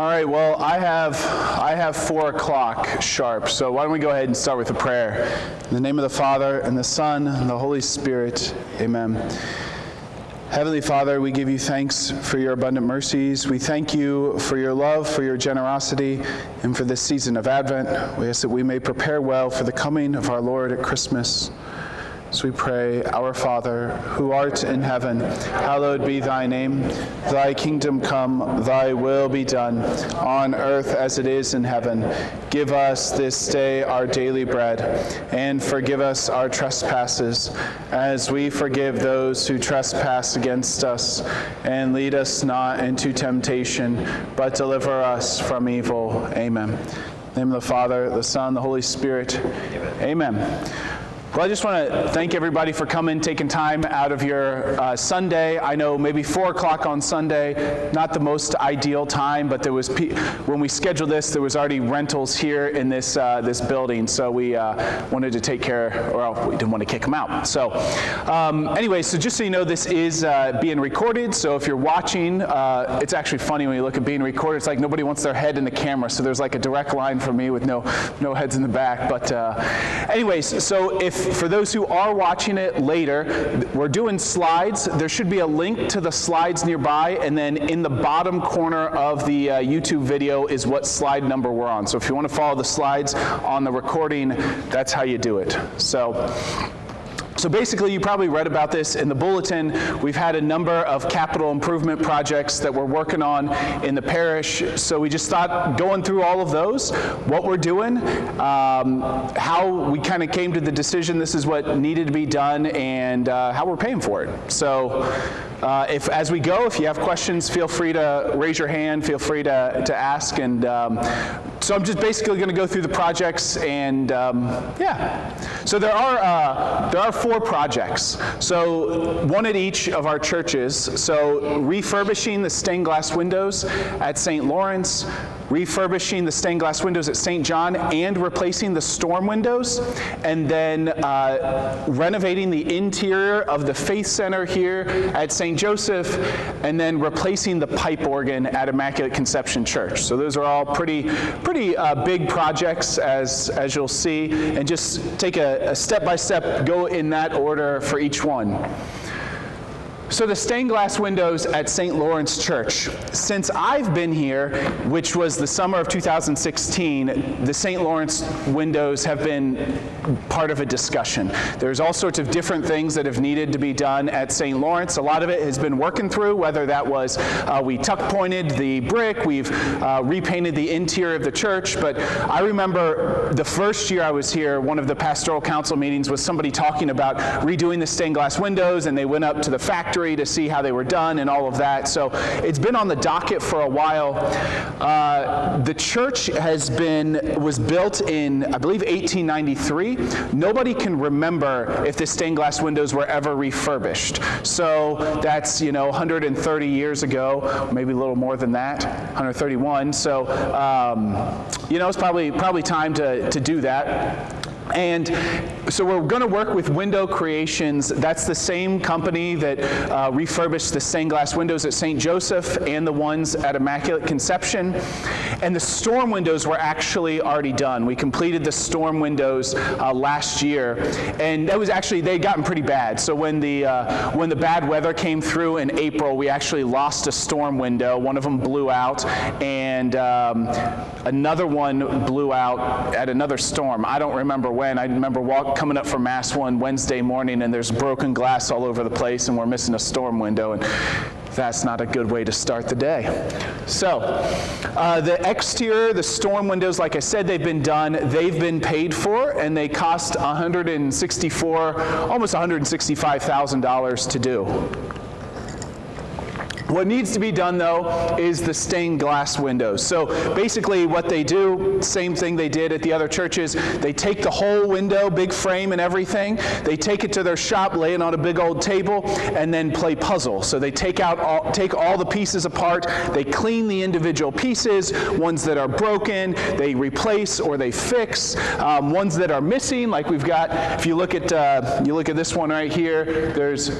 All right, well, I have 4 o'clock sharp, so why don't we go ahead and start with a prayer. In the name of the Father, and the Son, and the Holy Spirit, amen. Heavenly Father, we give you thanks for your abundant mercies. We thank you for your love, for your generosity, and for this season of Advent. We ask that we may prepare well for the coming of our Lord at Christmas. So we pray, Our Father, who art in heaven, hallowed be thy name. Thy kingdom come, thy will be done, on earth as it is in heaven. Give us this day our daily bread, and forgive us our trespasses, as we forgive those who trespass against us. And lead us not into temptation, but deliver us from evil. Amen. In the name of the Father, the Son, the Holy Spirit. Amen. Well, I just want to thank everybody for coming, taking time out of your Sunday. I know maybe 4 o'clock on Sunday, not the most ideal time, but there was when we scheduled this, there was already rentals here in this building, so we wanted to take care, or we didn't want to kick them out. So anyway, so just so you know, this is being recorded, so if you're watching, it's actually funny when you look at being recorded, it's like nobody wants their head in the camera, so there's like a direct line from me with no heads in the back. But anyways, so for those who are watching it later, we're doing slides. There should be a link to the slides nearby, and then in the bottom corner of the YouTube video is what slide number we're on. So if you want to follow the slides on the recording, that's how you do it. So basically, you probably read about this in the bulletin. We've had a number of capital improvement projects that we're working on in the parish. So we just thought going through all of those, what we're doing, how we kind of came to the decision this is what needed to be done, and how we're paying for it. So as we go, if you have questions, feel free to raise your hand, feel free to ask. And so I'm just basically going to go through the projects, and yeah. So there are 4 projects. So one at each of our churches. So refurbishing the stained glass windows at St. Lawrence, refurbishing the stained glass windows at St. John, and replacing the storm windows, and then renovating the interior of the Faith Center here at St. Joseph, and then replacing the pipe organ at Immaculate Conception Church. So those are all pretty big projects, as you'll see, and just take a step-by-step, go in that order for each one. So the stained glass windows at St. Lawrence Church. Since I've been here, which was the summer of 2016, the St. Lawrence windows have been part of a discussion. There's all sorts of different things that have needed to be done at St. Lawrence. A lot of it has been working through, whether that was we tuck pointed the brick, we've repainted the interior of the church. But I remember the first year I was here, one of the pastoral council meetings was somebody talking about redoing the stained glass windows, and they went up to the factory to see how they were done and all of that. So it's been on the docket for a while. The church was built in, I believe, 1893. Nobody can remember if the stained glass windows were ever refurbished. So that's, 130 years ago, maybe a little more than that, 131. So, it's probably time to do that. And so we're going to work with Window Creations. That's the same company that refurbished the stained glass windows at St. Joseph and the ones at Immaculate Conception. And the storm windows were actually already done. We completed the storm windows last year, and that was actually, they'd gotten pretty bad. So when the bad weather came through in April, we actually lost a storm window. One of them blew out, and another one blew out at another storm. I don't remember when. I remember coming up from Mass one Wednesday morning, and there's broken glass all over the place, and we're missing a storm window, and that's not a good way to start the day. So the exterior, the storm windows, like I said, they've been done. They've been paid for, and they cost almost $165,000 to do. What needs to be done, though, is the stained glass windows. So basically what they do, same thing they did at the other churches, they take the whole window, big frame and everything, they take it to their shop, lay it on a big old table, and then play puzzle. So they take all the pieces apart, they clean the individual pieces, ones that are broken, they replace or they fix, ones that are missing, like we've got, if you look at this one right here, is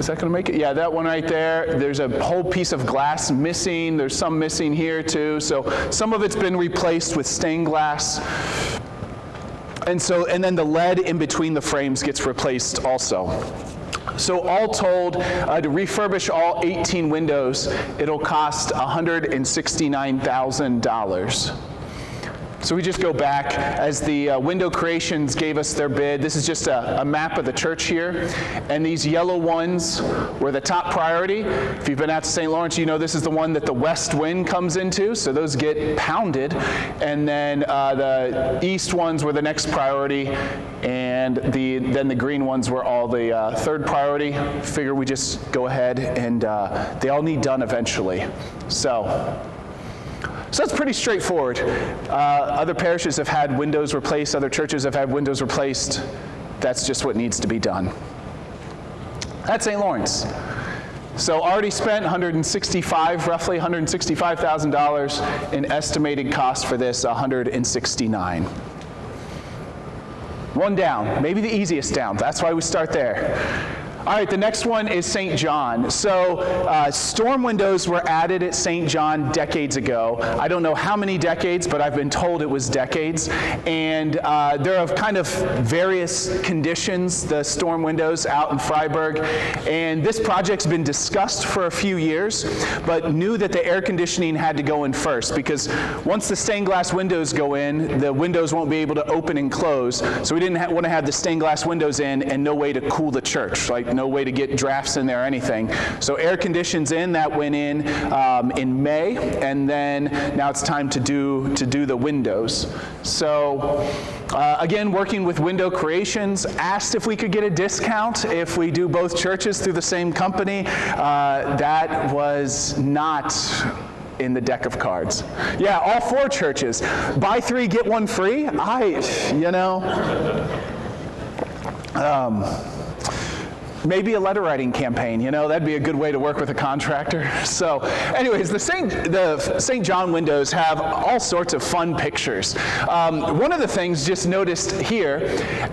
that going to make it? Yeah, that one right there, there's a whole whole piece of glass missing. There's some missing here too. So some of it's been replaced with stained glass. And then the lead in between the frames gets replaced also. So all told, to refurbish all 18 windows, it'll cost $169,000. So we just go back as the Window Creations gave us their bid. This is just a map of the church here. And these yellow ones were the top priority. If you've been out to St. Lawrence, you know this is the one that the west wind comes into. So those get pounded. And then the east ones were the next priority. And then the green ones were all the third priority. Figure we just go ahead and they all need done eventually. So that's pretty straightforward. Other parishes have had windows replaced. Other churches have had windows replaced. That's just what needs to be done. That's St. Lawrence. So already spent roughly $165,000 in estimated cost for this, $169,000. One down, maybe the easiest down. That's why we start there. All right, the next one is St. John. So storm windows were added at St. John decades ago. I don't know how many decades, but I've been told it was decades. And they're of kind of various conditions, the storm windows out in Freiburg. And this project's been discussed for a few years, but knew that the air conditioning had to go in first, because once the stained glass windows go in, the windows won't be able to open and close. So we didn't want to have the stained glass windows in and no way to cool the church, like no way to get drafts in there or anything. So air conditions in, that went in May, and then now it's time to do the windows. So again, working with Window Creations, asked if we could get a discount if we do both churches through the same company. That was not in the deck of cards. Yeah, all 4 churches. Buy 3, get 1 free? Maybe a letter writing campaign, that'd be a good way to work with a contractor. So anyways, the St. John windows have all sorts of fun pictures. One of the things just noticed here,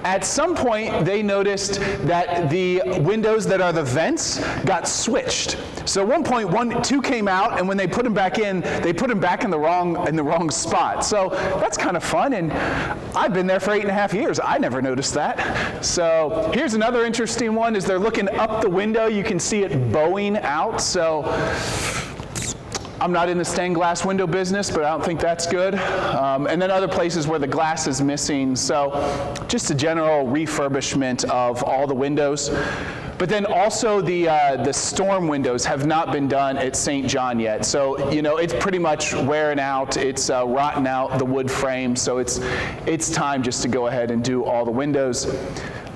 at some point they noticed that the windows that are the vents got switched. So at one point, 2 came out, and when they put them back in, they put them back in the wrong spot. So that's kind of fun, and I've been there for 8.5 years. I never noticed that. So here's another interesting one, is they're looking up the window. You can see it bowing out. So I'm not in the stained glass window business, but I don't think that's good. And then other places where the glass is missing. So just a general refurbishment of all the windows. But then also the storm windows have not been done at St. John yet. So, it's pretty much wearing out. It's rotten out, the wood frame. So it's time just to go ahead and do all the windows.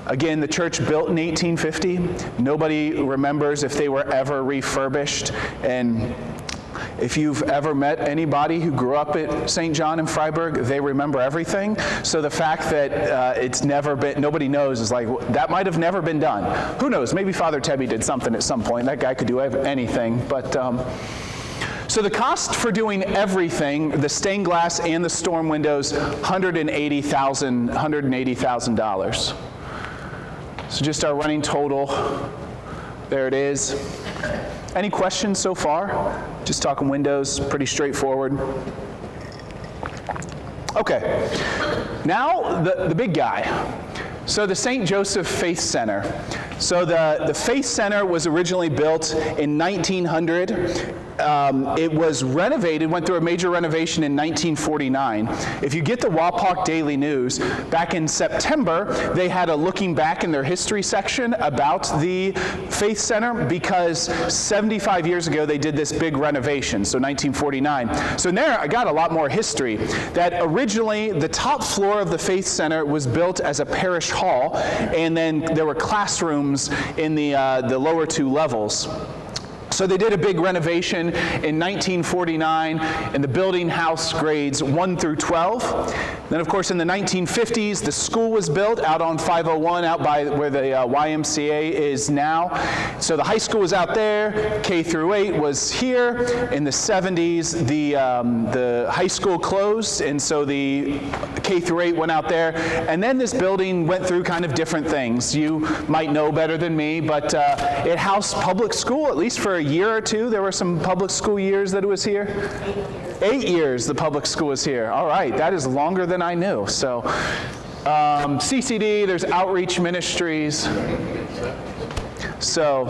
Again, the church built in 1850. Nobody remembers if they were ever refurbished. And if you've ever met anybody who grew up at St. John in Freiburg, they remember everything. So the fact that it's never been, nobody knows, is like, that might have never been done. Who knows? Maybe Father Tebby did something at some point. That guy could do anything. But so the cost for doing everything, the stained glass and the storm windows, $180,000. So just our running total. There it is. Any questions so far? Just talking windows, pretty straightforward. Okay, now the big guy. So the St. Joseph Faith Center. So the Faith Center was originally built in 1900. It was renovated, went through a major renovation in 1949. If you get the Wapak Daily News, back in September, they had a looking back in their history section about the Faith Center, because 75 years ago they did this big renovation, so 1949. So there I got a lot more history. That originally the top floor of the Faith Center was built as a parish hall, and then there were classrooms in the lower 2 levels. So they did a big renovation in 1949, and the building house grades 1 through 12. Then, of course, in the 1950s, the school was built out on 501, out by where the YMCA is now. So the high school was out there, K through 8 was here. In the 70s, the high school closed, and so the K through 8 went out there. And then this building went through kind of different things. You might know better than me, but it housed public school, at least for a year or two? There were some public school years that it was here? 8 years the public school was here. All right, that is longer than I knew. So CCD, there's outreach ministries. So,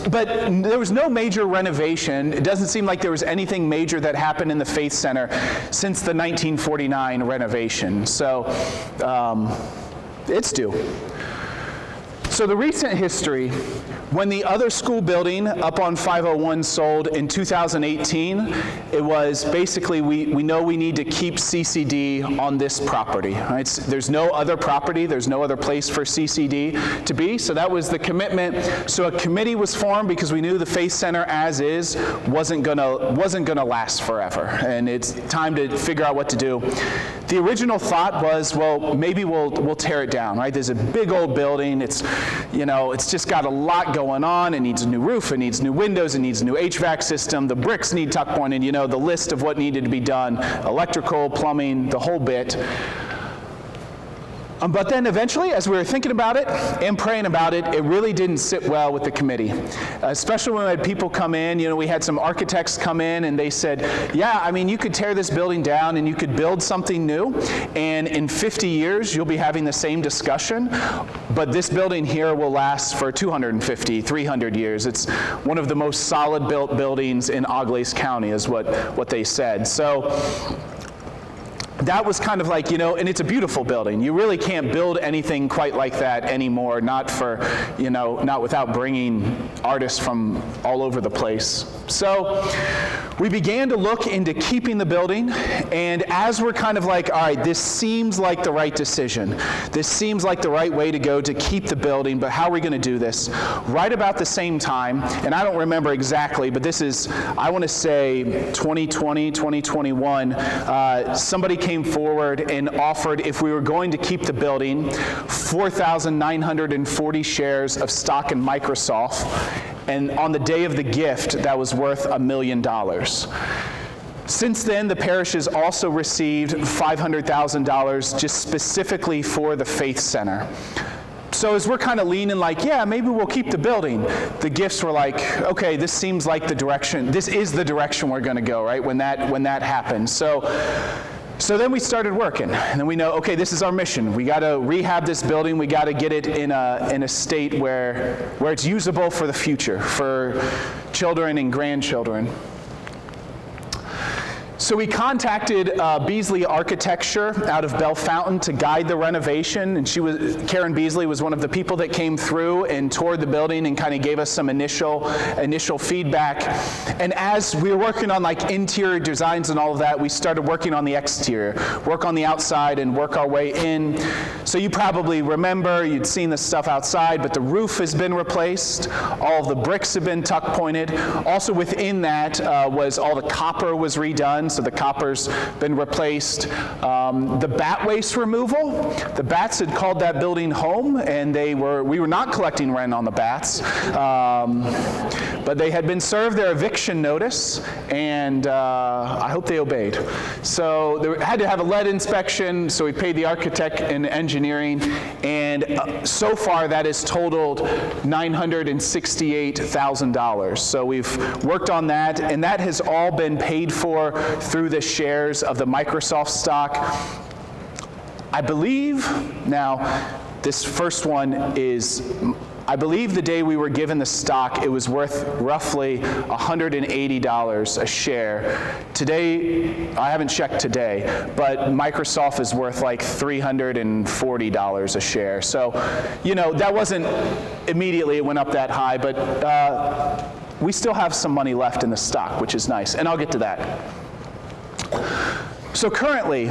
but there was no major renovation. It doesn't seem like there was anything major that happened in the Faith Center since the 1949 renovation. So it's due. So the recent history, when the other school building up on 501 sold in 2018, it was basically we know we need to keep CCD on this property. Right? There's no other property, there's no other place for CCD to be, so that was the commitment. So a committee was formed because we knew the Faith Center as is wasn't gonna last forever, and it's time to figure out what to do. The original thought was, well, maybe we'll tear it down, right? There's a big old building. It's just got a lot going on. It needs a new roof. It needs new windows. It needs a new HVAC system. The bricks need tuck pointed. The list of what needed to be done: electrical, plumbing, the whole bit. But then eventually, as we were thinking about it and praying about it, it really didn't sit well with the committee. Especially when we had people come in, we had some architects come in and they said, yeah, I mean, you could tear this building down and you could build something new, and in 50 years, you'll be having the same discussion, but this building here will last for 250, 300 years. It's one of the most solid built buildings in Auglaize County is what they said. So that was kind of like, and it's a beautiful building. You really can't build anything quite like that anymore, not without bringing artists from all over the place. So we began to look into keeping the building, and as we're kind of like, all right, this seems like the right decision. This seems like the right way to go to keep the building, but how are we going to do this? Right about the same time, and I don't remember exactly, but this is, I want to say 2020, 2021, somebody came forward and offered, if we were going to keep the building, 4,940 shares of stock in Microsoft, and on the day of the gift, that was worth $1 million. Since then, the parish has also received $500,000 just specifically for the Faith Center. So as we're kind of leaning like, yeah, maybe we'll keep the building, the gifts were like, okay, this seems like the direction, this is the direction we're going to go, right, when that happened. So then we started working, and then we know, okay, this is our mission. We got to rehab this building. We got to get it in a state where it's usable for the future, for children and grandchildren. So we contacted Beasley Architecture out of Bellefontaine to guide the renovation, and Karen Beasley was one of the people that came through and toured the building and kind of gave us some initial feedback. And as we were working on like interior designs and all of that, we started working on the exterior, work on the outside and work our way in. So you probably remember, you'd seen the stuff outside, but the roof has been replaced, all of the bricks have been tuck pointed. Also within that was all the copper was redone. So the copper's been replaced. The bat waste removal, the bats had called that building home, and we were not collecting rent on the bats, but they had been served their eviction notice, and I hope they obeyed. So they had to have a lead inspection, so we paid the architect and engineering, and so far that has totaled $968,000. So we've worked on that, and that has all been paid for through the shares of the Microsoft stock. I believe, now this first one is, I believe the day we were given the stock, it was worth roughly $180 a share. Today, I haven't checked today, but Microsoft is worth like $340 a share. So, that wasn't immediately it went up that high, but we still have some money left in the stock, which is nice, and I'll get to that. So currently,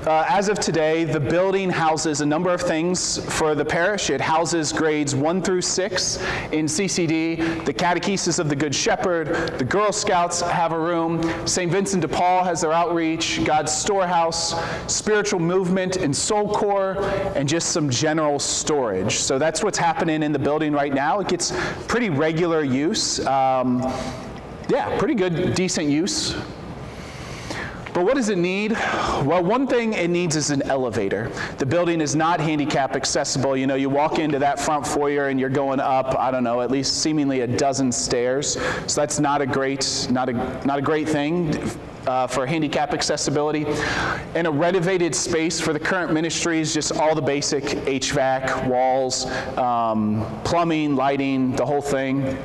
as of today, the building houses a number of things for the parish. It houses grades 1 through 6 in CCD, the Catechesis of the Good Shepherd, the Girl Scouts have a room, St. Vincent de Paul has their outreach, God's Storehouse, Spiritual Movement and Soul Corps, and just some general storage. So that's what's happening in the building right now. It gets pretty regular use. Pretty good, decent use. But what does it need? Well, one thing it needs is an elevator. The building is not handicap accessible. You know, you walk into that front foyer and you're going up, I don't know, at least seemingly a dozen stairs. So that's not a great thing for handicap accessibility. And a renovated space for the current ministry is just all the basic HVAC, walls, plumbing, lighting, the whole thing.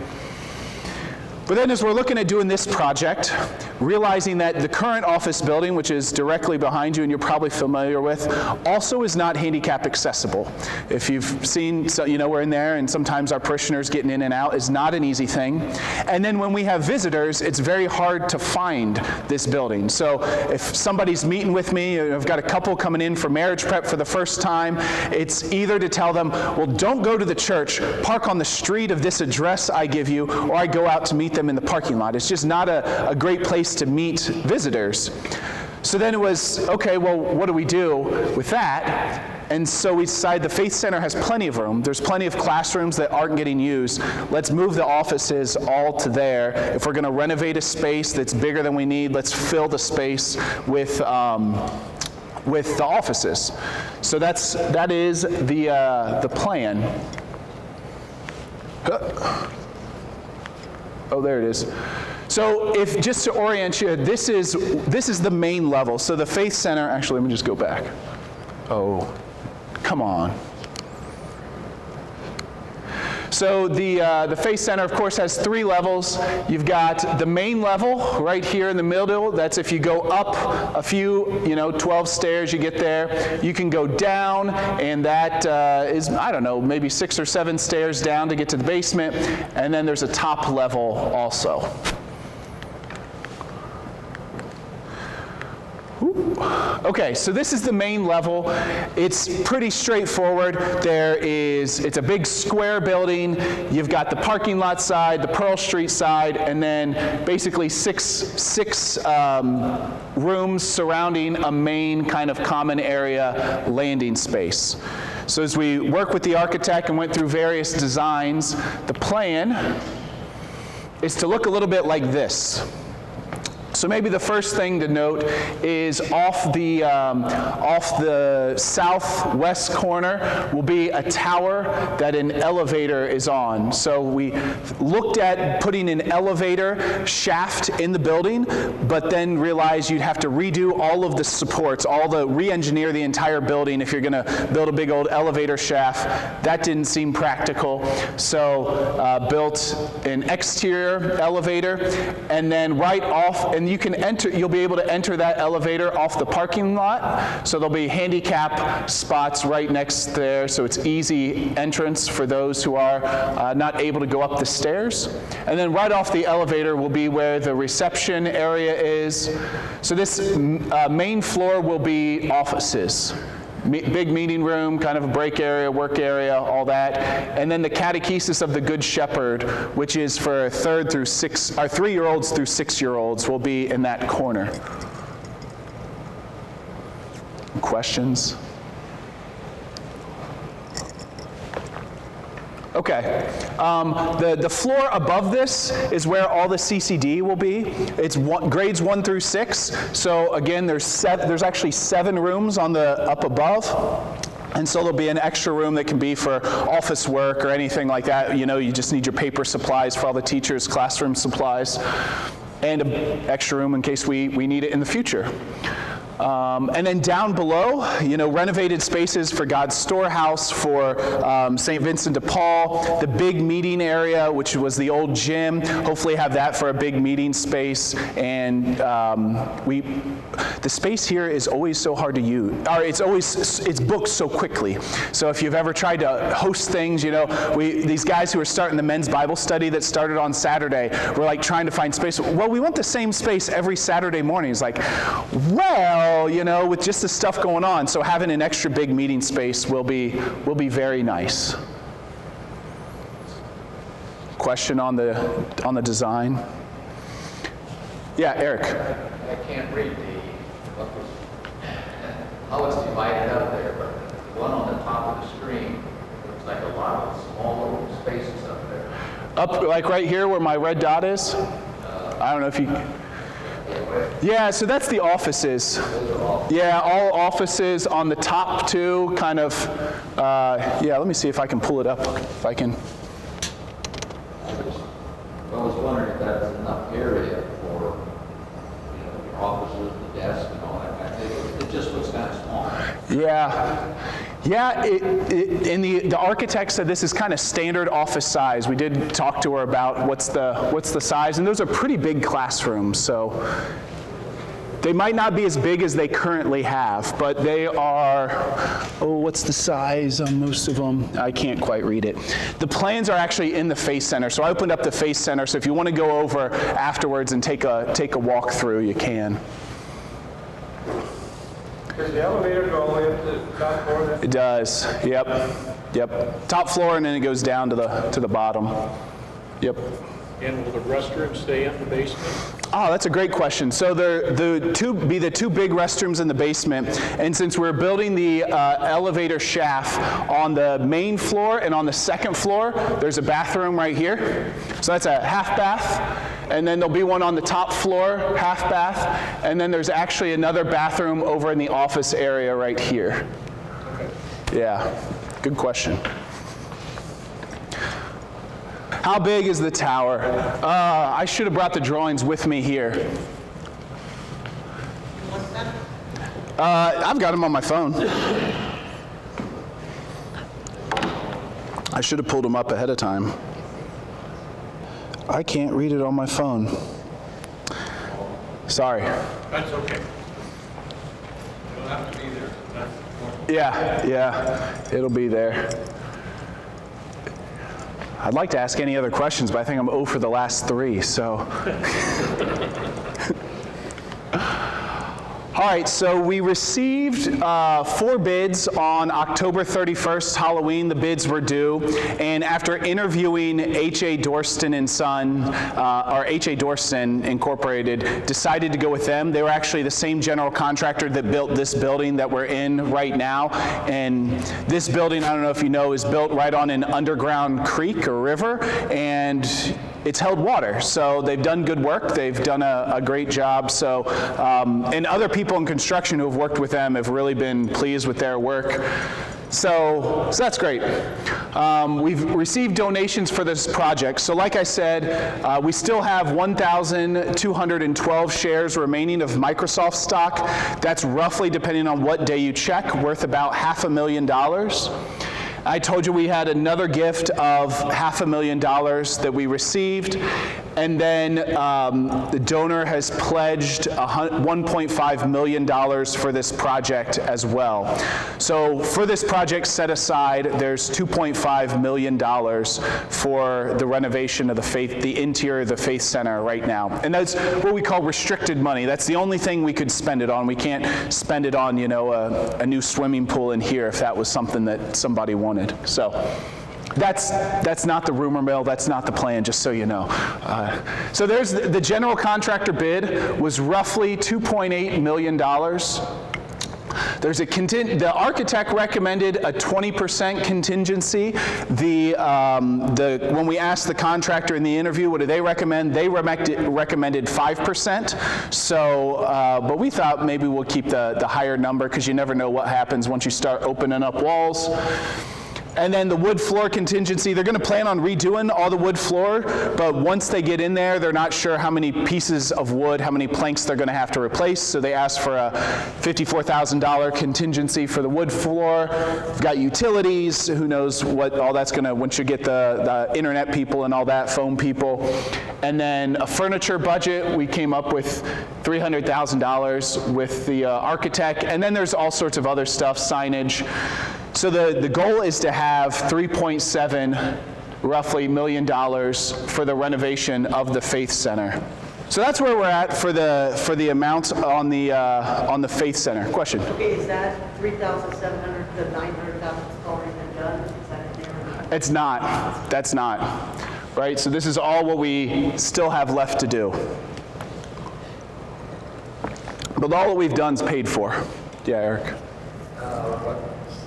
But then as we're looking at doing this project, realizing that the current office building, which is directly behind you and you're probably familiar with, also is not handicap accessible. If you've seen, so you know we're in there, and sometimes our parishioners getting in and out is not an easy thing. And then when we have visitors, it's very hard to find this building. So if somebody's meeting with me, I've got a couple coming in for marriage prep for the first time, it's either to tell them, well, don't go to the church, park on the street of this address I give you, or I go out to meet them in the parking lot. It's just not a great place to meet visitors. So then it was, okay, well, what do we do with that? And so we decided the Faith Center has plenty of room. There's plenty of classrooms that aren't getting used. Let's move the offices all to there. If we're going to renovate a space that's bigger than we need, let's fill the space with the offices. So that is the plan. Oh, there it is. So if, just to orient you, this is the main level. So the Faith Center, actually, let me just go back. Oh, come on. So the Faith Center, of course, has 3 levels. You've got the main level right here in the middle. That's if you go up a few, 12 stairs, you get there. You can go down, and that is, I don't know, maybe 6 or 7 stairs down to get to the basement. And then there's a top level also. Okay, so this is the main level. It's pretty straightforward. It's a big square building. You've got the parking lot side, the Pearl Street side, and then basically six rooms surrounding a main kind of common area landing space. So as we work with the architect and went through various designs, the plan is to look a little bit like this. So maybe the first thing to note is off the southwest corner will be a tower that an elevator is on. So we looked at putting an elevator shaft in the building, but then realized you'd have to redo all of the supports, re-engineer the entire building if you're going to build a big old elevator shaft. That didn't seem practical. So built an exterior elevator, and then right off, and you'll be able to enter that elevator off the parking lot. So there'll be handicap spots right next there, so it's easy entrance for those who are not able to go up the stairs. And then right off the elevator will be where the reception area is. So this main floor will be offices. Big meeting room, kind of a break area, work area, all that. And then the Catechesis of the Good Shepherd, which is for 3-year-olds through 6-year-olds, will be in that corner. Questions? Okay. The floor above this is where all the CCD will be. It's grades 1 through 6. So again, there's actually 7 rooms on the up above. And so there'll be an extra room that can be for office work or anything like that. You just need your paper supplies for all the teachers, classroom supplies, and an extra room in case we need it in the future. And then down below, renovated spaces for God's storehouse, for St. Vincent de Paul, the big meeting area, which was the old gym. Hopefully have that for a big meeting space. And the space here is always so hard to use. It's booked so quickly. So if you've ever tried to host things, these guys who are starting the men's Bible study that started on Saturday were like trying to find space. Well, we want the same space every Saturday morning. It's like, well, with just the stuff going on, so having an extra big meeting space will be very nice. Question on the design? Yeah, Eric. I can't read how it's divided up there, but the one on the top of the screen looks like a lot of small little spaces up there. Up, like right here where my red dot is? I don't know if you... Yeah, so that's the offices. Yeah, all offices on the top two, kind of, yeah, let me see if I can pull it up. If I can. I was wondering if that's enough area for, your offices, the desk and all that kind of thing. It just looks kind of small. Yeah. Yeah, and the architect said this is kind of standard office size. We did talk to her about what's the size, and those are pretty big classrooms, so they might not be as big as they currently have, but they are, what's the size on most of them? I can't quite read it. The plans are actually in the Faith Center, so I opened up the Faith Center, so if you want to go over afterwards and take a walk through, you can. Does the elevator go all the way up to the top floor then? It does, yep. Top floor, and then it goes down to the bottom. Yep. And will the restrooms stay in the basement? Oh, that's a great question. So the two big restrooms in the basement, and since we're building the elevator shaft on the main floor and on the second floor, there's a bathroom right here. So that's a half bath, and then there'll be one on the top floor, half bath, and then there's actually another bathroom over in the office area right here. Okay. Yeah, good question. How big is the tower? I should have brought the drawings with me here. I've got them on my phone. I should have pulled them up ahead of time. I can't read it on my phone. Sorry. That's okay. It'll have to be there. That's the point. Yeah, it'll be there. I'd like to ask any other questions, but I think I'm 0 for the last 3, so. All right, so we received 4 bids on October 31st, Halloween. The bids were due, and after interviewing H.A. Dorston & Son, or H.A. Dorston Incorporated, decided to go with them. They were actually the same general contractor that built this building that we're in right now, and this building, I don't know if you know, is built right on an underground creek or river, and it's held water, so they've done good work. They've done a great job. So, and other people in construction who have worked with them have really been pleased with their work. So that's great. We've received donations for this project. So like I said, we still have 1,212 shares remaining of Microsoft stock. That's roughly, depending on what day you check, worth about $500,000. I told you we had another gift of $500,000 that we received, and then the donor has pledged $1.5 million for this project as well. So for this project set aside, there's $2.5 million for the renovation of the interior of the Faith Center right now. And that's what we call restricted money. That's the only thing we could spend it on. We can't spend it on, a new swimming pool in here if that was something that somebody wanted. So that's not the rumor mill, that's not the plan, just so you know. So there's the general contractor bid was roughly $2.8 million. There's the architect recommended a 20% contingency. When we asked the contractor in the interview, what do they recommend? They recommended 5%. So, but we thought maybe we'll keep the higher number because you never know what happens once you start opening up walls. And then the wood floor contingency, they're going to plan on redoing all the wood floor, but once they get in there, they're not sure how many pieces of wood, how many planks they're going to have to replace, so they asked for a $54,000 contingency for the wood floor. We've got utilities, who knows what all that's going to, once you get the internet people and all that, phone people. And then a furniture budget, we came up with $300,000 with the architect, and then there's all sorts of other stuff, signage. So the goal is to have $3.7 roughly $1 million for the renovation of the Faith Center. So that's where we're at for the amounts on the Faith Center. Question? Okay, is that 3,700 to 900,000 already been done? Is that in there or not? It's not. That's not. Right? So this is all what we still have left to do. But all that we've done is paid for. Yeah, Eric.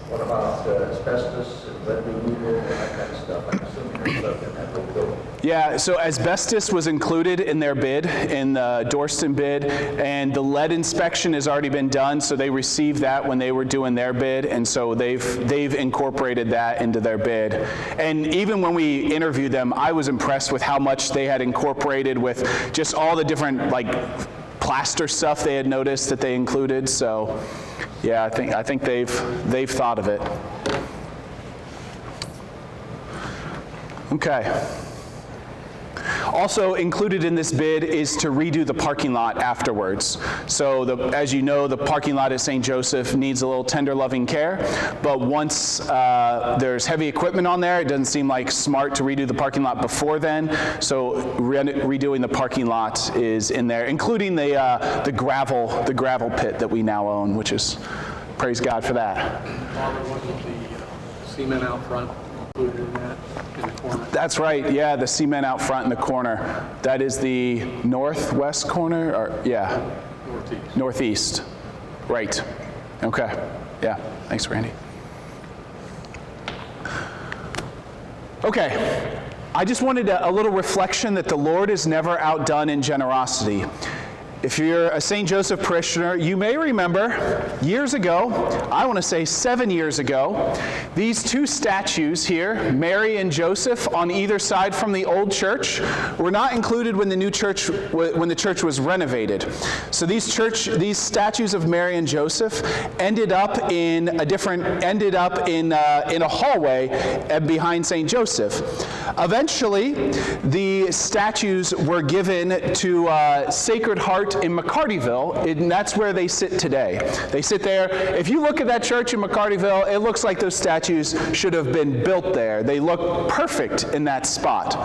What about asbestos and lead removal and that kind of stuff? I'm assuming and stuff in that whole building. Yeah, so asbestos was included in their bid, in the Dorston bid, and the lead inspection has already been done, so they received that when they were doing their bid, and so they've incorporated that into their bid. And even when we interviewed them, I was impressed with how much they had incorporated with just all the different, like, plaster stuff they had noticed that they included. So, yeah, I think they've thought of it. Okay. Also included in this bid is to redo the parking lot afterwards. So as you know, the parking lot at St. Joseph needs a little tender loving care, but once there's heavy equipment on there, it doesn't seem like smart to redo the parking lot before then. So redoing the parking lot is in there, including the gravel pit that we now own, which is, praise God for that. Father, wasn't the cement out front included in that, in the corner? That's right, yeah, the cement out front in the corner. That is the northwest corner, or, yeah. Northeast. Northeast, right. Okay, yeah, thanks, Randy. Okay, I just wanted a little reflection that the Lord is never outdone in generosity. If you're a St. Joseph parishioner, you may remember years ago, I want to say 7 years ago, these two statues here, Mary and Joseph on either side from the old church, were not included when the church was renovated. So these statues of Mary and Joseph ended up in a hallway behind St. Joseph. Eventually, the statues were given to Sacred Heart in McCartyville, and that's where they sit today. They sit there. If you look at that church in McCartyville, it looks like those statues should have been built there. They look perfect in that spot.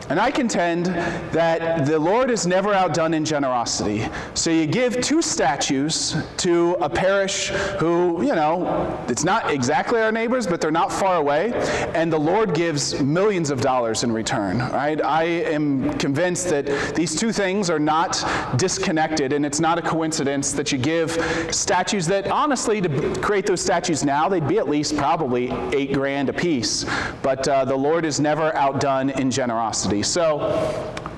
And I contend that the Lord is never outdone in generosity. So you give two statues to a parish who, it's not exactly our neighbors, but they're not far away, and the Lord gives millions of dollars in return, right? I am convinced that these two things are not disconnected, and it's not a coincidence that you give statues that, honestly, to create those statues now, they'd be at least probably $8,000 a piece. But the Lord is never outdone in generosity. So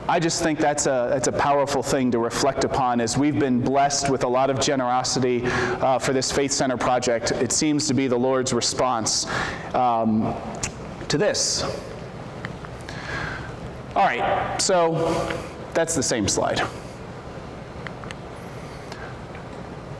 I just think that's a powerful thing to reflect upon as we've been blessed with a lot of generosity for this Faith Center project. It seems to be the Lord's response to this. All right, so that's the same slide.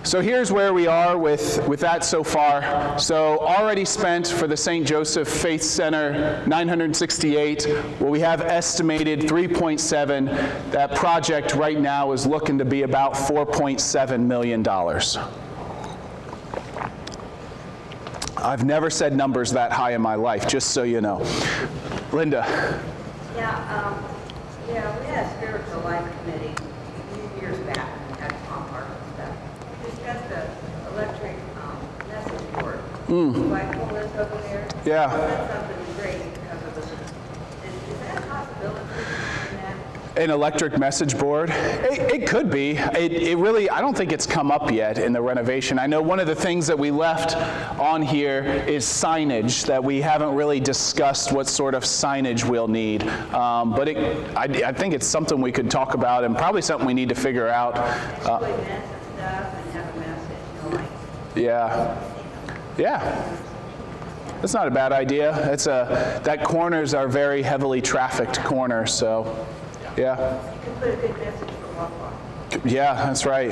So here's where we are with that so far. So already spent for the St. Joseph Faith Center, $968. Well, we have estimated $3.7. That project right now is looking to be about $4.7 million. I've never said numbers that high in my life, just so you know. Linda. Yeah, we had a spiritual life committee a few years back, and had Tom Park and stuff. We discussed the electric message board. Like, pull this over there. Yeah. That's something great because of this. Is that a possibility in that? An electric message board? It could be. It really, I don't think it's come up yet in the renovation. I know one of the things that we left on here is signage, that we haven't really discussed what sort of signage we'll need. But I think it's something we could talk about, and probably something we need to figure out. Display events and stuff and have a message, like. Yeah. That's not a bad idea. That corners are very heavily trafficked corner, so yeah. You can put a good message for walk. Yeah, that's right.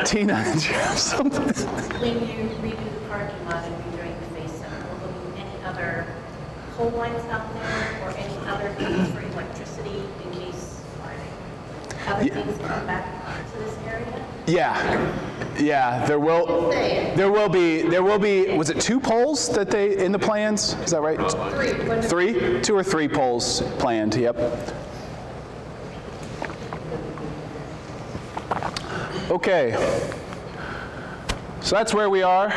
Tina, do you have something? When you redo the parking lot and redoing the Faith Center, will there be any other pole lines out there or any other things for electricity in case other things come back to this area? Yeah, there will be, was it 2 poles that they, in the plans? Is that right? 3? 2 or 3 poles planned, yep. Okay, so that's where we are.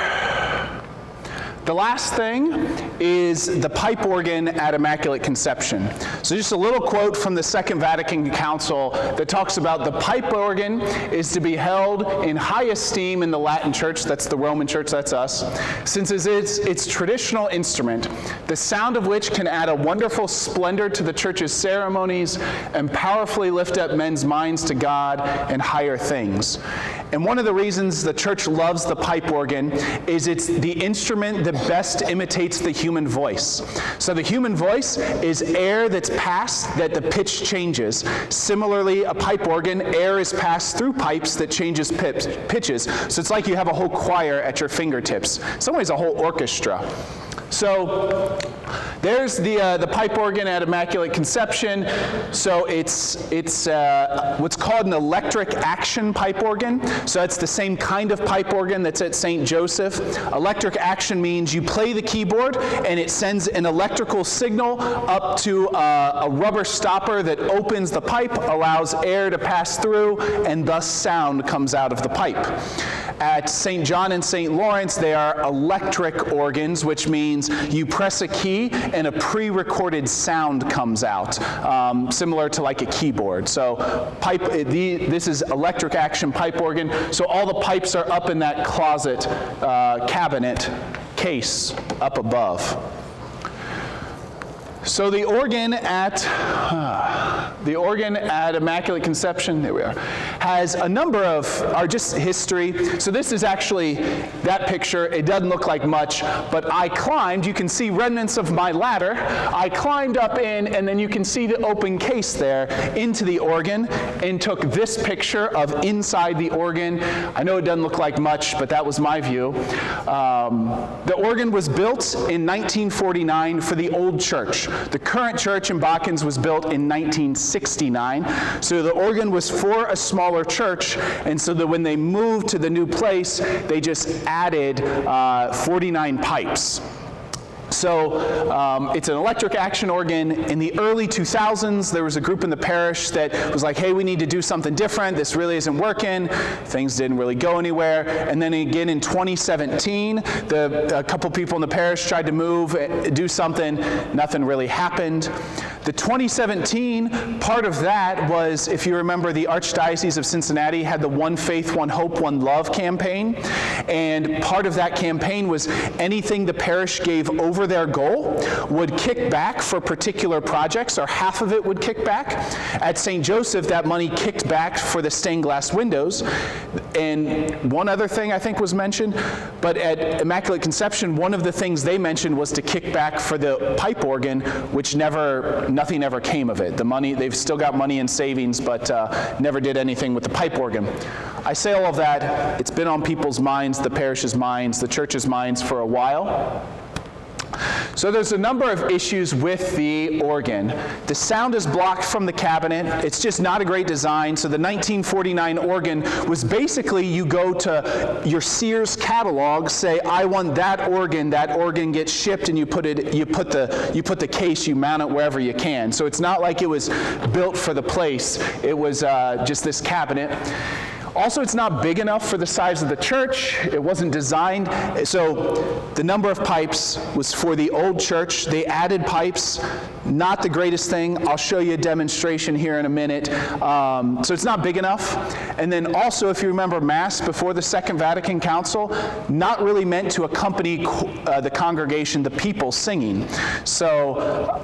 The last thing is the pipe organ at Immaculate Conception. So just a little quote from the Second Vatican Council that talks about the pipe organ is to be held in high esteem in the Latin Church, that's the Roman Church, that's us, since it's its traditional instrument, the sound of which can add a wonderful splendor to the Church's ceremonies and powerfully lift up men's minds to God and higher things. And one of the reasons the Church loves the pipe organ is it's the instrument that best imitates the human voice. So the human voice is air that's passed that the pitch changes. Similarly, a pipe organ, air is passed through pipes that changes pitches. So it's like you have a whole choir at your fingertips. In some ways, a whole orchestra. So there's the pipe organ at Immaculate Conception. So it's what's called an electric action pipe organ. So it's the same kind of pipe organ that's at St. Joseph. Electric action means you play the keyboard and it sends an electrical signal up to a rubber stopper that opens the pipe, allows air to pass through, and thus sound comes out of the pipe. At St. John and St. Lawrence, they are electric organs, which means you press a key and a pre-recorded sound comes out, similar to like a keyboard. So this is electric action pipe organ. So all the pipes are up in that closet cabinet case up above. So the organ at Immaculate Conception, there we are, has a number of, are just history. So this is actually that picture. It doesn't look like much, but I climbed, you can see remnants of my ladder. I climbed up in, and then you can see the open case there, into the organ, and took this picture of inside the organ. I know it doesn't look like much, but that was my view. The organ was built in 1949 for the old church. The current church in Bakken's was built in 1969. So the organ was for a smaller church, and so that when they moved to the new place, they just added 49 pipes. So it's an electric action organ. In the early 2000s, there was a group in the parish that was like, hey, we need to do something different. This really isn't working. Things didn't really go anywhere. And then again in 2017, a couple people in the parish tried to move, do something. Nothing really happened. The 2017, part of that was, if you remember, the Archdiocese of Cincinnati had the One Faith, One Hope, One Love campaign. And part of that campaign was anything the parish gave over their goal would kick back for particular projects, or half of it would kick back. At St. Joseph, that money kicked back for the stained glass windows. And one other thing I think was mentioned, but at Immaculate Conception, one of the things they mentioned was to kick back for the pipe organ, which nothing ever came of it. The money, they've still got money in savings, but never did anything with the pipe organ. I say all of that, it's been on people's minds, the parish's minds, the church's minds for a while. So there's a number of issues with the organ. The sound is blocked from the cabinet. It's just not a great design. So the 1949 organ was basically, you go to your Sears catalog, say, I want that organ gets shipped, and you put the case, you mount it wherever you can. So it's not like it was built for the place. It was just this cabinet. Also, it's not big enough for the size of the church. It wasn't designed. So the number of pipes was for the old church. They added pipes. Not the greatest thing. I'll show you a demonstration here in a minute. So it's not big enough. And then also, if you remember Mass before the Second Vatican Council, not really meant to accompany the congregation, the people singing. So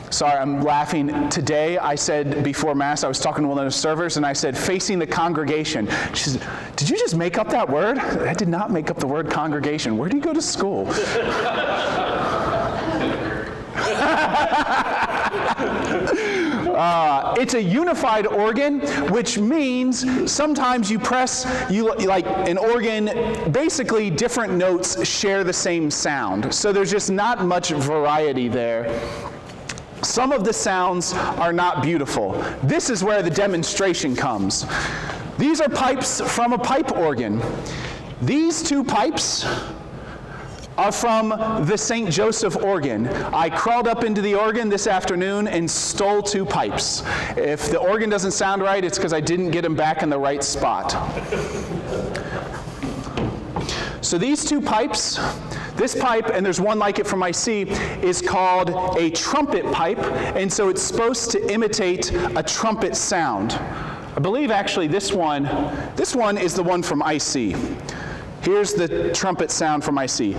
sorry, I'm laughing. Today, I said before Mass, I was talking to one of the servers, and I said, facing the congregation. She said, did you just make up that word? I did not make up the word congregation. Where do you go to school? It's a unified organ, which means sometimes you press, like an organ, basically different notes share the same sound. So there's just not much variety there. Some of the sounds are not beautiful. This is where the demonstration comes. These are pipes from a pipe organ. These two pipes are from the St. Joseph organ. I crawled up into the organ this afternoon and stole two pipes. If the organ doesn't sound right, it's because I didn't get them back in the right spot. So these two pipes, This pipe, and there's one like it from IC, is called a trumpet pipe, and so it's supposed to imitate a trumpet sound. I believe actually this one is the one from IC. Here's the trumpet sound from IC.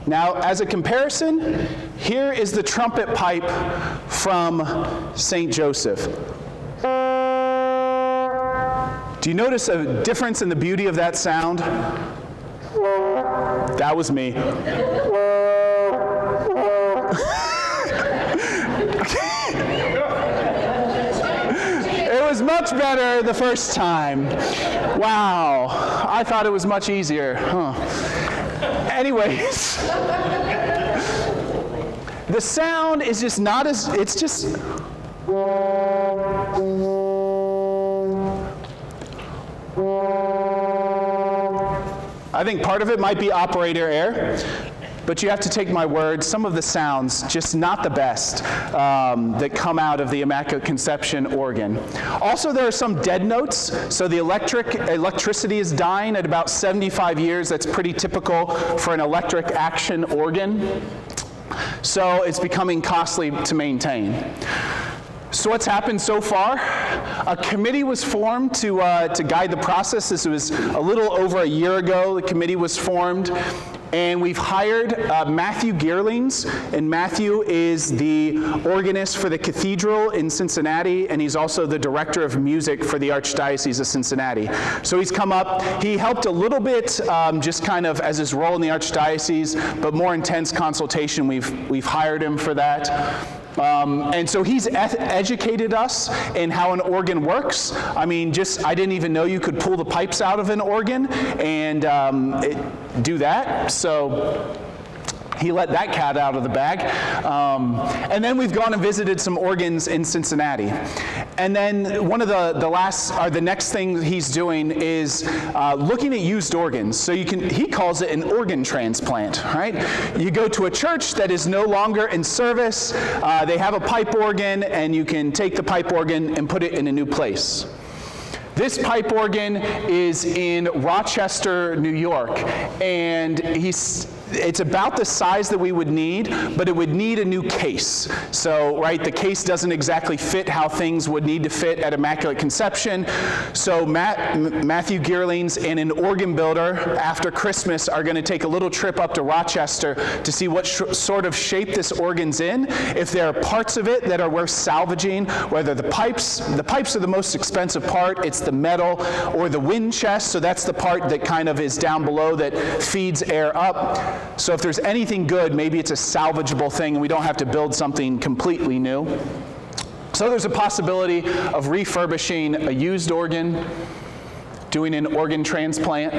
Now, as a comparison, here is the trumpet pipe from St. Joseph. Do you notice a difference in the beauty of that sound? That was me. It was much better the first time. Wow, I thought it was much easier. Anyways, the sound is just not as, it's just, I think part of it might be operator error, but you have to take my word, some of the sounds, just not the best that come out of the Immaculate Conception organ. Also, there are some dead notes, so the electricity is dying at about 75 years. That's pretty typical for an electric action organ. So it's becoming costly to maintain. So what's happened so far? A committee was formed to guide the process. This was a little over a year ago. The committee was formed, and we've hired Matthew Geerlings, and Matthew is the organist for the cathedral in Cincinnati, and he's also the director of music for the Archdiocese of Cincinnati. So he's come up. He helped a little bit, just kind of as his role in the Archdiocese, but more intense consultation. We've hired him for that. And so he's educated us in how an organ works. I mean, I didn't even know you could pull the pipes out of an organ and do that. So he let that cat out of the bag. And then we've gone and visited some organs in Cincinnati. And then one of the next thing he's doing is looking at used organs. So he calls it an organ transplant, right? You go to a church that is no longer in service, they have a pipe organ, and you can take the pipe organ and put it in a new place. This pipe organ is in Rochester, New York, and it's about the size that we would need, but it would need a new case. So, right, the case doesn't exactly fit how things would need to fit at Immaculate Conception. So Matthew Geerlings and an organ builder after Christmas are going to take a little trip up to Rochester to see what sort of shape this organ's in, if there are parts of it that are worth salvaging, whether the pipes are the most expensive part, it's the metal, or the wind chest, so that's the part that kind of is down below that feeds air up. So if there's anything good, maybe it's a salvageable thing and we don't have to build something completely new. So there's a possibility of refurbishing a used organ, doing an organ transplant.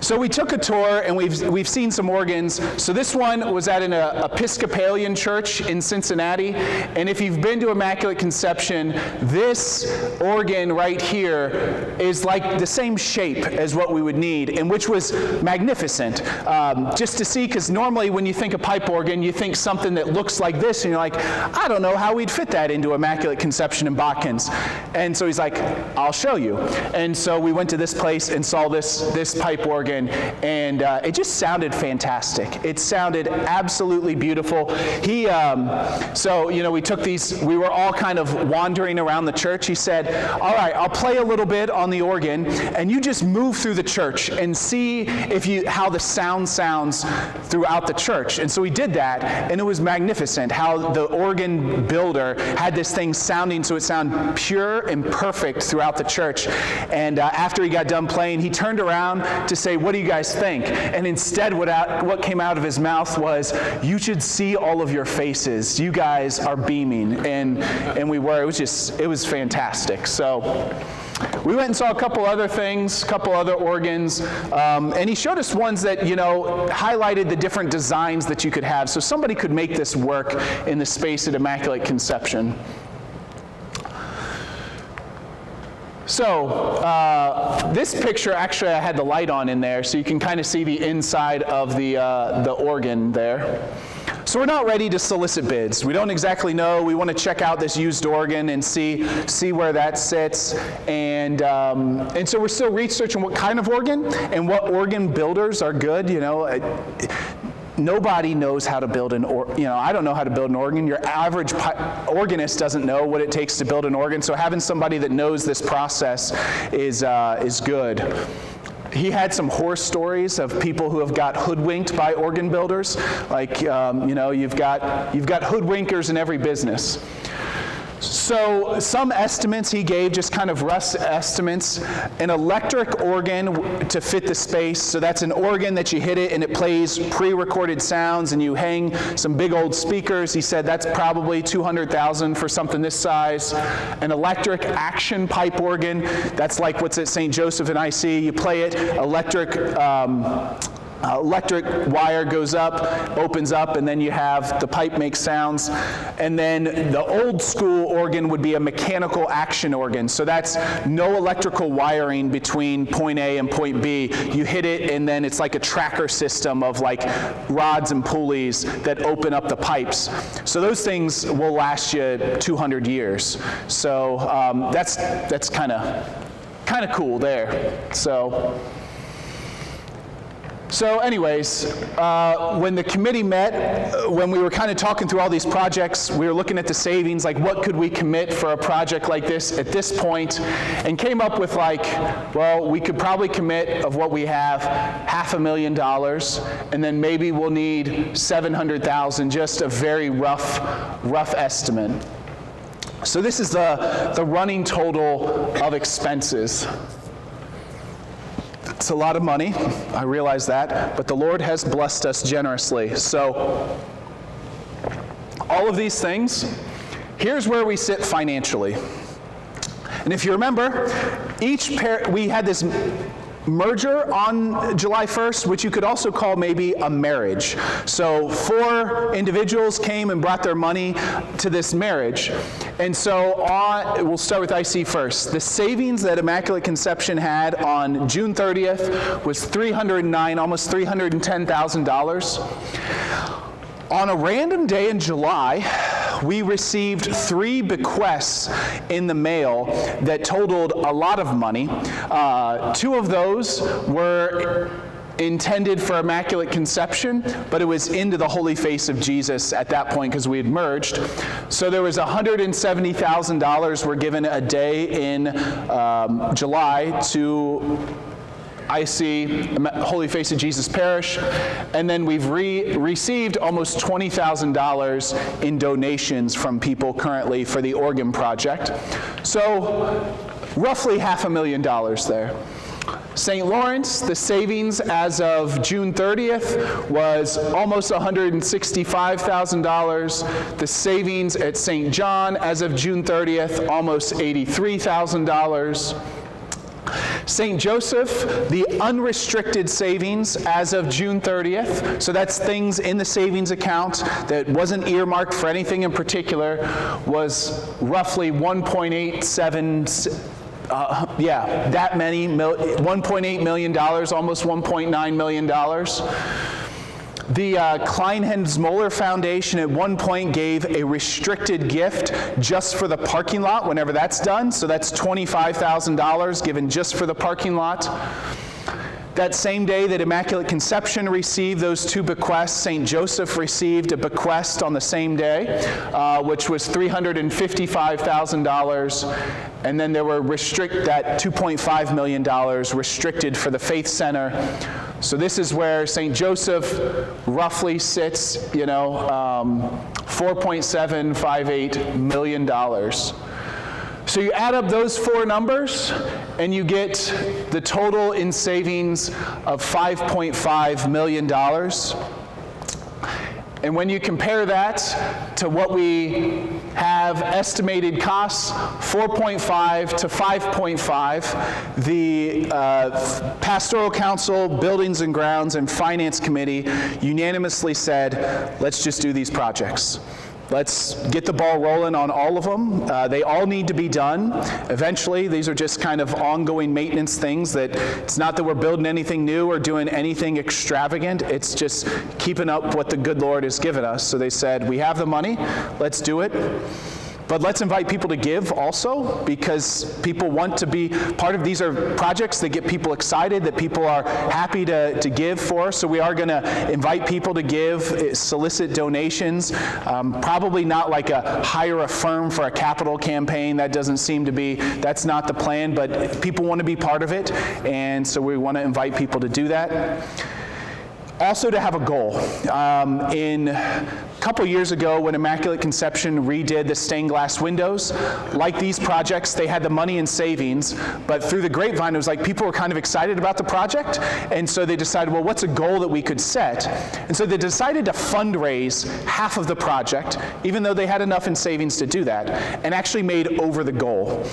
So we took a tour and we've seen some organs. So this one was at an Episcopalian church in Cincinnati. And if you've been to Immaculate Conception, this organ right here is like the same shape as what we would need, and which was magnificent. Just to see, because normally when you think of pipe organ, you think something that looks like this, and you're like, I don't know how we'd fit that into Immaculate Conception in Botkins. And so he's like, I'll show you. And so we went to this place and saw this pipe organ. And it just sounded fantastic. It sounded absolutely beautiful. So, we took these, we were all kind of wandering around the church. He said, all right, I'll play a little bit on the organ, and you just move through the church and see how the sound sounds throughout the church. And so we did that, and it was magnificent how the organ builder had this thing sounding so it sounded pure and perfect throughout the church. And after he got done playing, he turned around to say, what do you guys think? And instead what came out of his mouth was, you should see all of your faces. You guys are beaming. And we were. It was fantastic. So we went and saw a couple other things, a couple other organs, and he showed us ones that, highlighted the different designs that you could have. So somebody could make this work in the space at Immaculate Conception. So this picture, actually I had the light on in there, so you can kind of see the inside of the organ there. So we're not ready to solicit bids. We don't exactly know. We want to check out this used organ and see where that sits. And so we're still researching what kind of organ and what organ builders are good. Nobody knows how to build I don't know how to build an organ. Your average organist doesn't know what it takes to build an organ. So having somebody that knows this process is good. He had some horror stories of people who have got hoodwinked by organ builders. Like, you've got hoodwinkers in every business. So some estimates he gave, just kind of rough estimates. An electric organ to fit the space. So that's an organ that you hit it and it plays pre-recorded sounds and you hang some big old speakers. He said that's probably $200,000 for something this size. An electric action pipe organ, that's like what's at St. Joseph and IC. You play it, electric wire goes up, opens up, and then you have the pipe makes sounds. And then the old school organ would be a mechanical action organ. So that's no electrical wiring between point A and point B. You hit it, and then it's like a tracker system of like rods and pulleys that open up the pipes. So those things will last you 200 years. So that's kind of cool there. So anyways, when the committee met, when we were kind of talking through all these projects, we were looking at the savings, like what could we commit for a project like this at this point, and came up with we could probably commit of what we have $500,000, and then maybe we'll need $700,000, just a very rough estimate. So this is the running total of expenses. It's a lot of money, I realize that, but the Lord has blessed us generously. So, all of these things, here's where we sit financially. And if you remember, we had this merger on July 1st, which you could also call maybe a marriage. So 4 individuals came and brought their money to this marriage. And so we'll start with IC first. The savings that Immaculate Conception had on June 30th was almost $310,000. On a random day in July, we received 3 bequests in the mail that totaled a lot of money. 2 of those were intended for Immaculate Conception, but it was into the Holy Face of Jesus at that point because we had merged. So there was $170,000 were given a day in July to IC, Holy Face of Jesus Parish, and then we've received almost $20,000 in donations from people currently for the organ project. So roughly $500,000 there. St. Lawrence, the savings as of June 30th was almost $165,000. The savings at St. John as of June 30th, almost $83,000. St. Joseph, the unrestricted savings as of June 30th, so that's things in the savings account that wasn't earmarked for anything in particular, was roughly $1.8 million, almost $1.9 million. The Kleinhans-Moller Foundation at one point gave a restricted gift just for the parking lot whenever that's done. So that's $25,000 given just for the parking lot. That same day that Immaculate Conception received those 2 bequests, St. Joseph received a bequest on the same day, which was $355,000. And then there were that $2.5 million restricted for the Faith Center. So this is where St. Joseph roughly sits, $4.758 million. So you add up those 4 numbers, and you get the total in savings of $5.5 million. And when you compare that to what we have estimated costs, 4.5 to 5.5, the Pastoral Council, Buildings and Grounds, and Finance Committee unanimously said, let's just do these projects. Let's get the ball rolling on all of them. They all need to be done eventually. These are just kind of ongoing maintenance things that it's not that we're building anything new or doing anything extravagant. It's just keeping up what the good Lord has given us. So they said, we have the money, let's do it. But let's invite people to give also, because people want to be part of these. Are projects that get people excited, that people are happy to give for. So we are going to invite people to give, solicit donations. Probably not like hire a firm for a capital campaign. That doesn't seem to be, that's not the plan, but people want to be part of it. And so we want to invite people to do that. Also to have a goal. In a couple years ago, when Immaculate Conception redid the stained glass windows, like these projects, they had the money in savings, but through the grapevine, it was like people were kind of excited about the project, and so they decided, well, what's a goal that we could set? And so they decided to fundraise half of the project, even though they had enough in savings to do that, and actually made over the goal.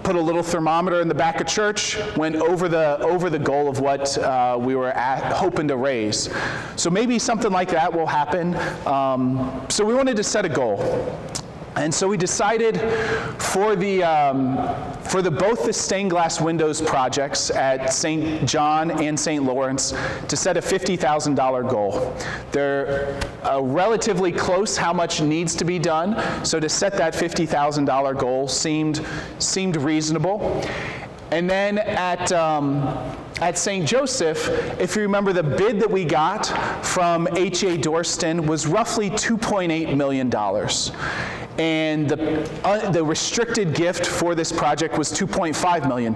Put a little thermometer in the back of church, went over the goal of what we were hoping to raise. So maybe something like that will happen. So we wanted to set a goal. And so we decided for both the stained glass windows projects at St. John and St. Lawrence to set a $50,000 goal. They're relatively close how much needs to be done, so to set that $50,000 goal seemed reasonable. And then at St. Joseph, if you remember, the bid that we got from H.A. Dorston was roughly $2.8 million. And the restricted gift for this project was $2.5 million.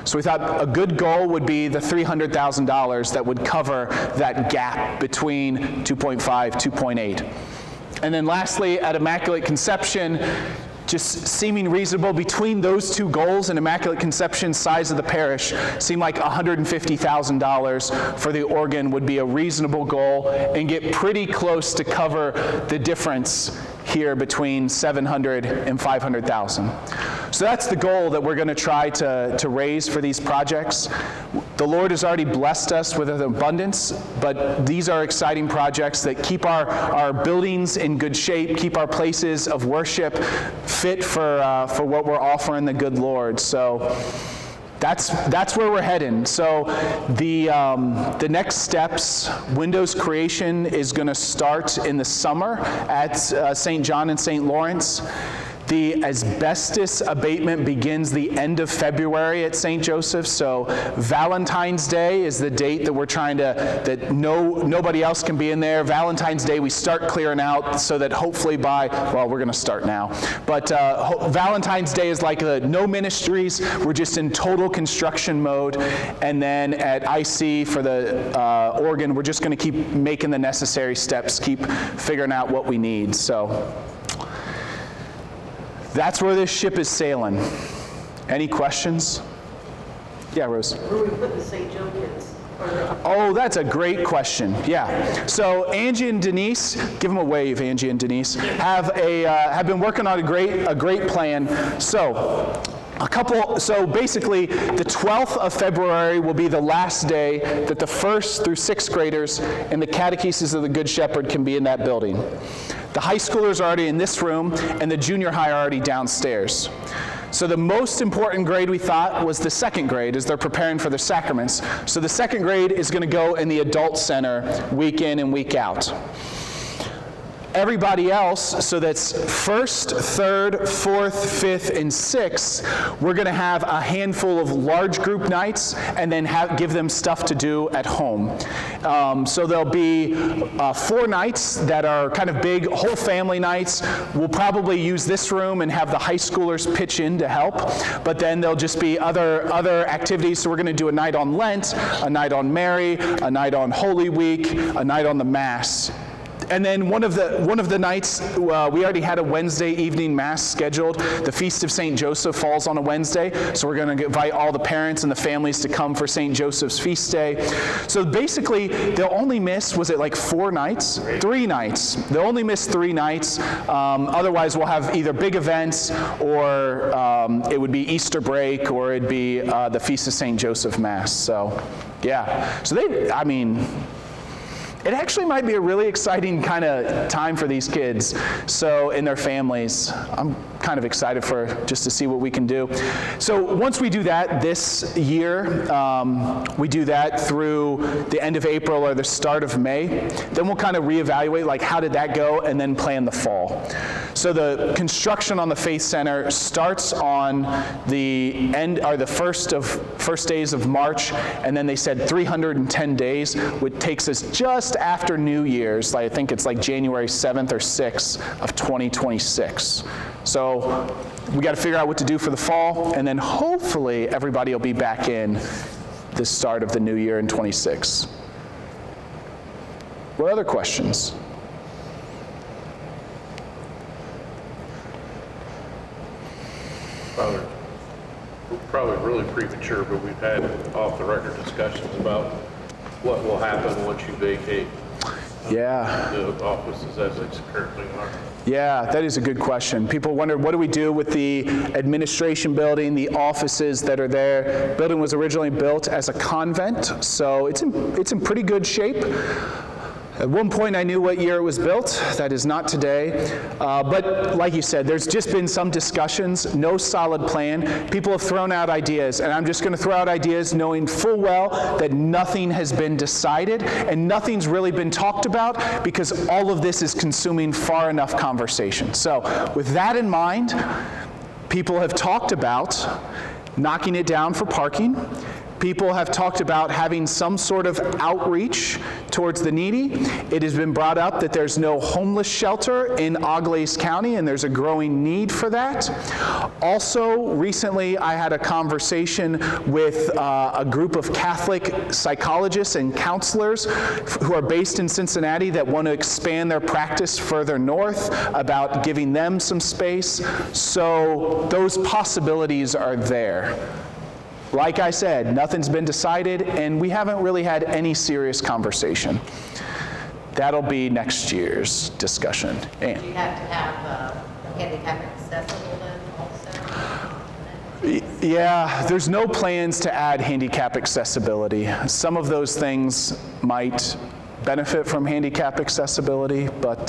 So we thought a good goal would be the $300,000 that would cover that gap between 2.5, 2.8. And then lastly, at Immaculate Conception, just seeming reasonable between those two goals and Immaculate Conception size of the parish, seemed like $150,000 for the organ would be a reasonable goal and get pretty close to cover the difference here between 700 and 500,000. So that's the goal that we're going to try to raise for these projects. The Lord has already blessed us with an abundance, but these are exciting projects that keep our buildings in good shape, keep our places of worship fit for what we're offering the good Lord. So that's where we're heading. So the next steps, windows creation is going to start in the summer at St. John and St. Lawrence. The asbestos abatement begins the end of February at St. Joseph, so Valentine's Day is the date that we're trying that nobody else can be in there. Valentine's Day we start clearing out so that hopefully we're going to start now. But Valentine's Day is like no ministries, we're just in total construction mode. And then at IC for the organ, we're just going to keep making the necessary steps, keep figuring out what we need. So that's where this ship is sailing. Any questions? Yeah, Rose. Where we put the St. Joe kids? Oh, that's a great question. Yeah. So Angie and Denise, give them a wave, Angie and Denise, have been working on a great plan. So basically, the 12th of February will be the last day that the 1st through 6th graders in the Catechesis of the Good Shepherd can be in that building. The high schoolers are already in this room, and the junior high are already downstairs. So the most important grade we thought was the 2nd grade as they're preparing for their sacraments. So the 2nd grade is going to go in the adult center week in and week out. Everybody else, so that's 1st, 3rd, 4th, 5th, and 6th, we're going to have a handful of large group nights and then give them stuff to do at home. So there'll be 4 nights that are kind of big, whole family nights. We'll probably use this room and have the high schoolers pitch in to help, but then there'll just be other activities. So we're going to do a night on Lent, a night on Mary, a night on Holy Week, a night on the Mass. And then one of the nights, we already had a Wednesday evening Mass scheduled. The Feast of St. Joseph falls on a Wednesday, so we're going to invite all the parents and the families to come for St. Joseph's feast day. So basically, they'll only miss, was it like 4 nights? 3 nights. They'll only miss 3 nights. Otherwise, we'll have either big events, or it would be Easter break, or it'd be the Feast of St. Joseph Mass. So, yeah. So it actually might be a really exciting kind of time for these kids, so, and their families. I'm kind of excited for just to see what we can do. So once we do that this year, we do that through the end of April or the start of May, then we'll kind of reevaluate, like, how did that go, and then plan the fall. So the construction on the Faith Center starts on the end, or the first days of March, and then they said 310 days, which takes us just after New Year's. I think it's like January 7th or 6th of 2026. So we got to figure out what to do for the fall, and then hopefully everybody will be back in the start of the new year in 26. What other questions? Probably really premature, but we've had off-the-record discussions about what will happen once you vacate Yeah. the offices as it's currently are. Yeah, that is a good question. People wonder, what do we do with the administration building, the offices that are there? The building was originally built as a convent, so it's in pretty good shape. At one point, I knew what year it was built. That is not today. But like you said, there's just been some discussions, no solid plan. People have thrown out ideas, and I'm just going to throw out ideas knowing full well that nothing has been decided and nothing's really been talked about, because all of this is consuming far enough conversation. So with that in mind, people have talked about knocking it down for parking. People have talked about having some sort of outreach towards the needy. It has been brought up that there's no homeless shelter in Auglaize County, and there's a growing need for that. Also, recently I had a conversation with a group of Catholic psychologists and counselors who are based in Cincinnati that want to expand their practice further north, about giving them some space. So those possibilities are there. Like I said, nothing's been decided, and we haven't really had any serious conversation. That'll be next year's discussion. Ann. Do you have to have handicap accessible then also? Yeah, there's no plans to add handicap accessibility. Some of those things might benefit from handicap accessibility, but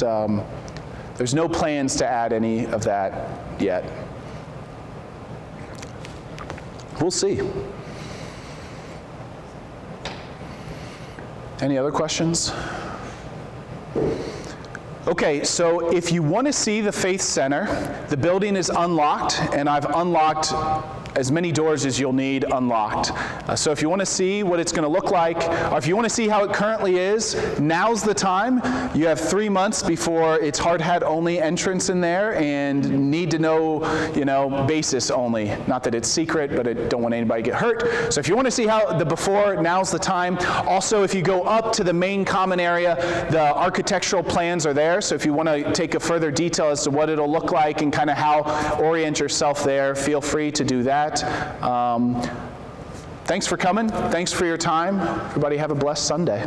there's no plans to add any of that yet. We'll see. Any other questions? Okay, so if you want to see the Faith Center, the building is unlocked, and I've unlocked as many doors as you'll need unlocked. So if you want to see what it's going to look like, or if you want to see how it currently is, now's the time. You have 3 months before it's hard hat only entrance in there, and need to know, basis only. Not that it's secret, but I don't want anybody to get hurt. So if you want to see how the before, now's the time. Also, if you go up to the main common area, the architectural plans are there. So if you want to take a further detail as to what it'll look like and kind of how orient yourself there, feel free to do that. Thanks for coming. Thanks for your time. Everybody have a blessed Sunday.